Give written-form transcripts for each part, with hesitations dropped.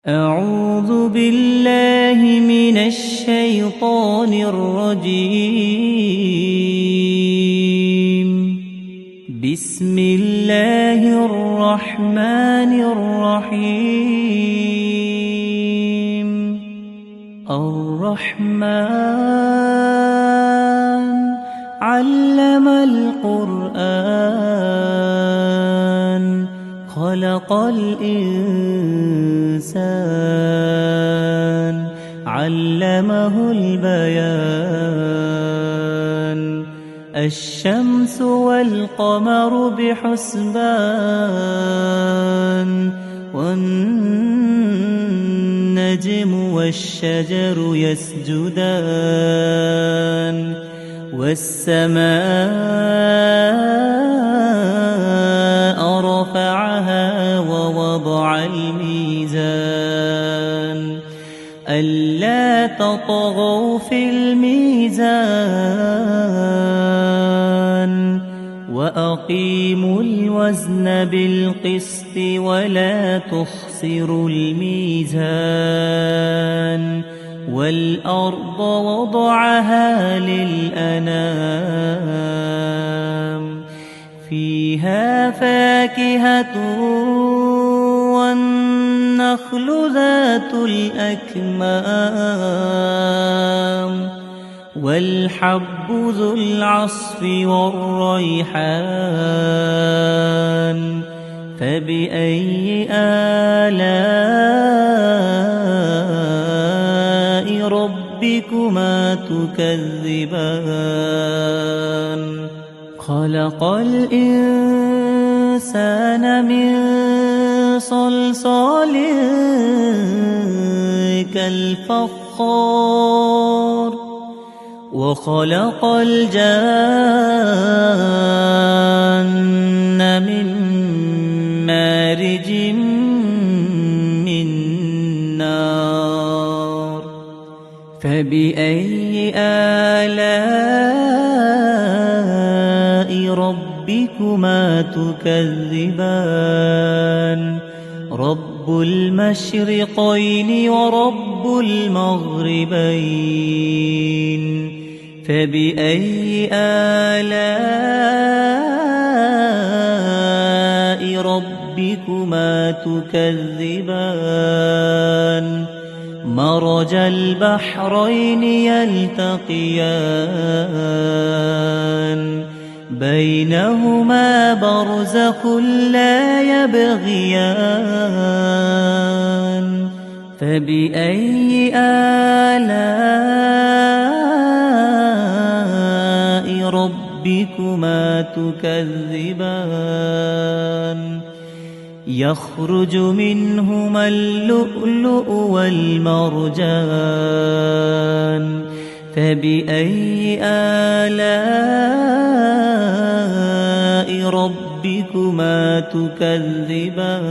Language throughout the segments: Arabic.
أعوذ بالله من الشيطان الرجيم. بسم الله الرحمن الرحيم. الرحمن علم القرآن خلق الإنسان علمه البيان. الشمس والقمر بحسبان والنجم والشجر يسجدان والسماء رفعها ووضع الميزان ألا تطغوا في الميزان وأقيموا الوزن بالقسط ولا تخسروا الميزان. والأرض وضعها للأنام فيها فاكهة والنخل ذات الأكمام والحب ذو العصف والريحان. فبأي آلاء ربكما تكذبان؟ خلق الإنسان من صلصال كالفخار وخلق الجان من مارج من نار. فبأي آلاء ربكما تكذبان؟ رب المشرقين ورب المغربين. فبأي آلاء ربكما تكذبان؟ مرج البحرين يلتقيان بينهما برزخ لا يبغيان. فبأي آلاء ربكما تكذبان؟ يخرج منهما اللؤلؤ والمرجان. فبأي آلاء ربكما تكذبان؟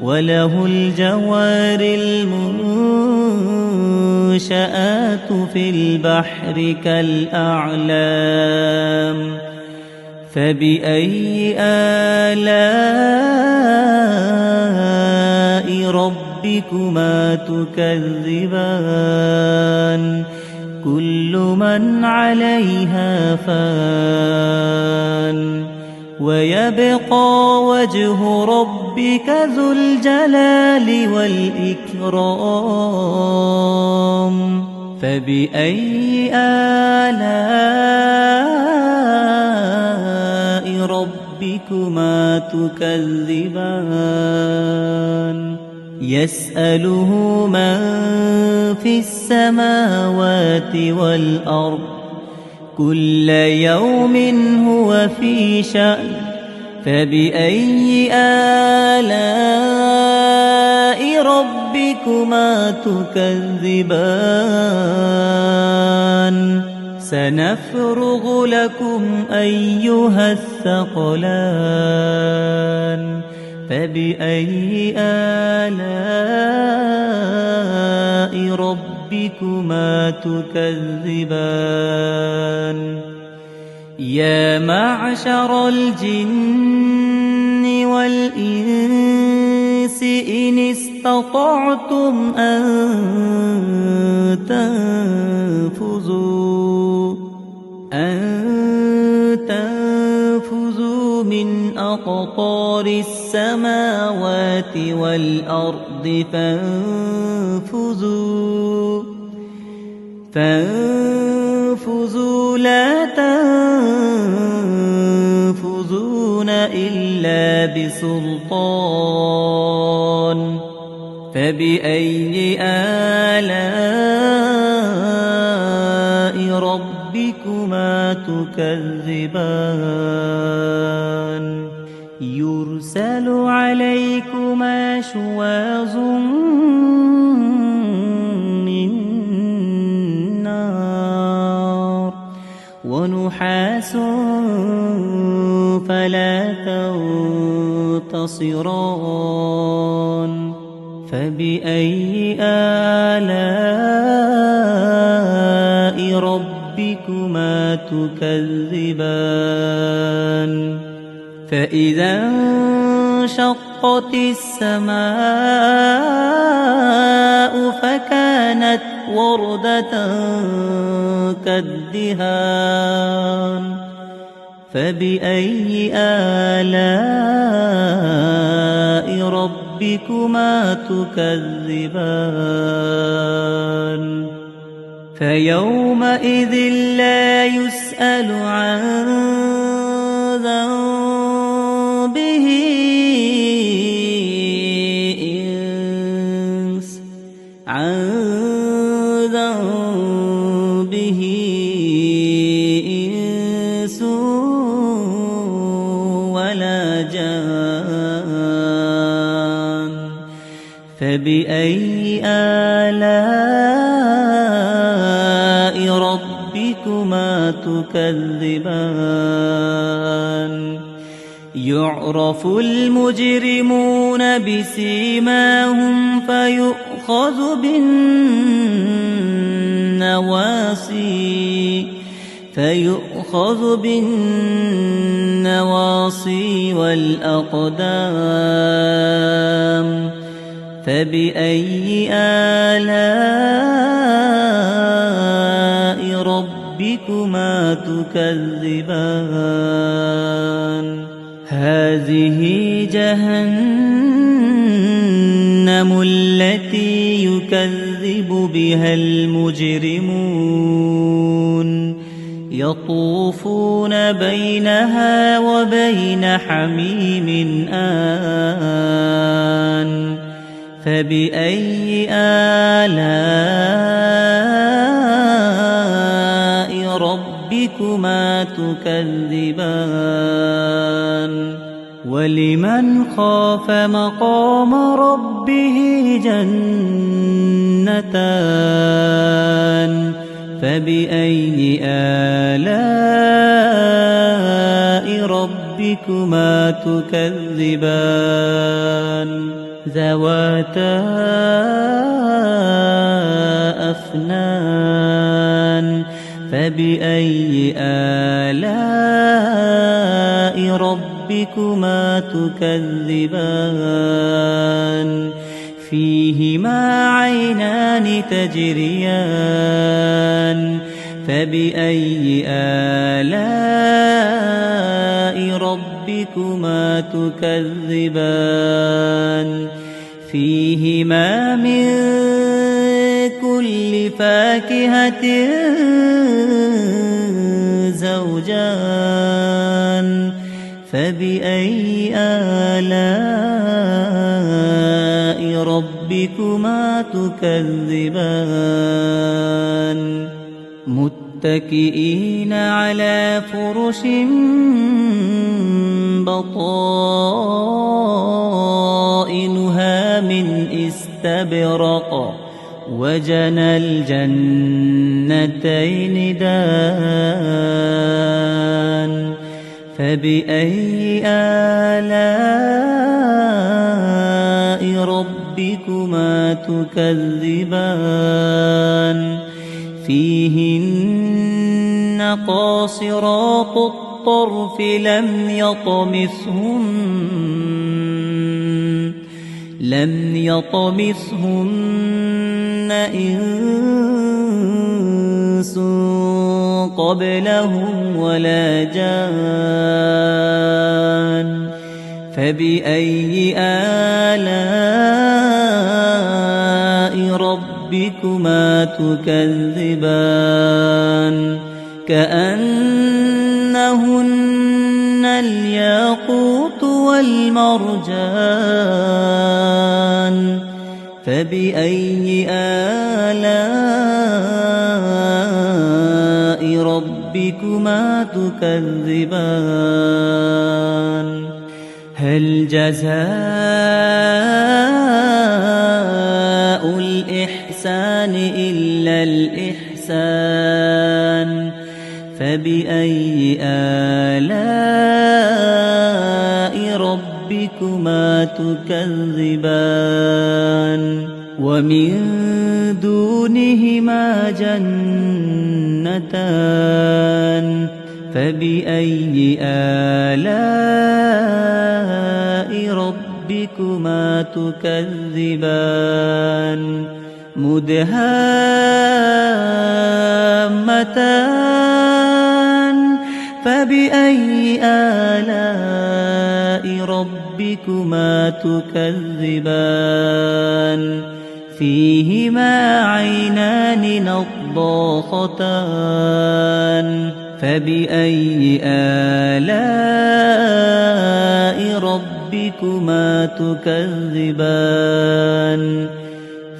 وله الجوار المنشآت في البحر كالأعلام. فبأي آلاء ربكما تكذبان؟ كل من عليها فان ويبقى وجه ربك ذو الجلال والإكرام. فبأي آلاء ربكما تكذبان؟ يسأله من في السماوات والأرض كل يوم هو في شأن. فبأي آلاء ربكما تكذبان؟ سنفرغ لكم أيها الثقلان. فبأي آلاء ربكما تكذبان؟ يا معشر الجن والإنس إن استطعتم أن تنفذوا من أقطار السماوات والأرض فانفذوا لا تنفذون إلا بسلطان فبأي آلاء ربكما تكذبان يرسل عليكما شواظ من نار ونحاس فلا تنتصران فبأي آلاء ربكما تكذبان فإذا انشقت السماء فكانت وردة كالدهان فبأي آلاء ربكما تكذبان فيومئذ لا يسأل عن ذنبه إنس ولا جان فبأي آلاء ربكما تكذبان يعرف المجرمون بسيماهم فيؤخذ بالنواصي والأقدام فبأي آلاء ربكما تكذبان هذه جهنم التي يكذب بها المجرمون يطوفون بينها وبين حميم آن فبأي آلاء ربكما تكذبان ولمن خاف مقام ربه جنتان فبأي آلاء ربكما تكذبان ذواتا أفنان فبأي آلاء ربكما تكذبان فيهما عينان تجريان فبأي آلاء ربكما تكذبان فيهما من كل فاكهة زوجان فبأي آلاء ربكما تكذبان متكئين على فرش بطائنها من استبرق وجنى الجنتين دان فبأي آلاء ربكما تكذبان فيهن قاصرات الطرف لم لم يطمثهن إنس قبلهم ولا جان فبأي آلاء ربكما تكذبان كأنهن الياقوت والمرجان فبأي آلاء ربكما تكذبان هل جزاء الإحسان إلا الإحسان فبأي آلاء ربكما تكذبان ومن دونهما جنتان فبأي آلاء ربكما تكذبان مدهامتان فبأي آلاء ربكما تكذبان فيهما عينان نضاختان فبأي آلاء ربكما تكذبان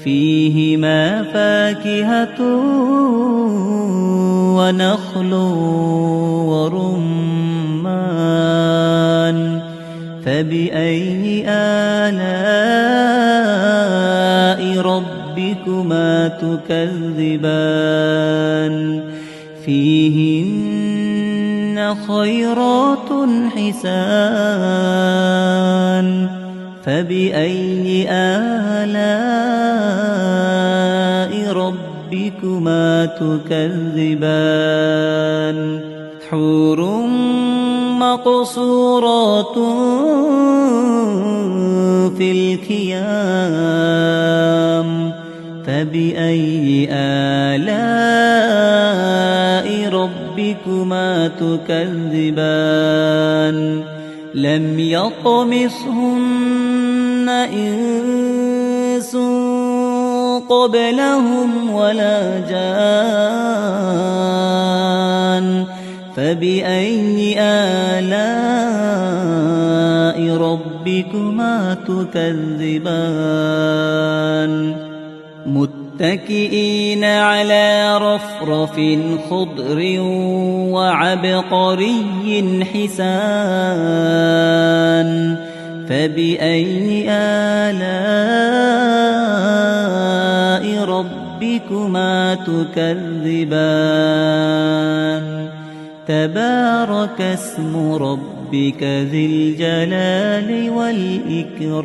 فيهما فاكهة ونخل ورمان فبأي آلاء ربكما تكذبان فيهن خيرات حسان فبأي آلاء ربكما تكذبان حور مقصورات في الخيام فبأي آلاء ربكما تكذبان لم يطمثهن إنس قبلهم ولا جان فبأي آلاء ربكما تكذبان متكئين على رفرف خضر وعبقري حسان فبأي آلاء ربكما تكذبان تبارك اسم ربك ذي الجلال والإكرام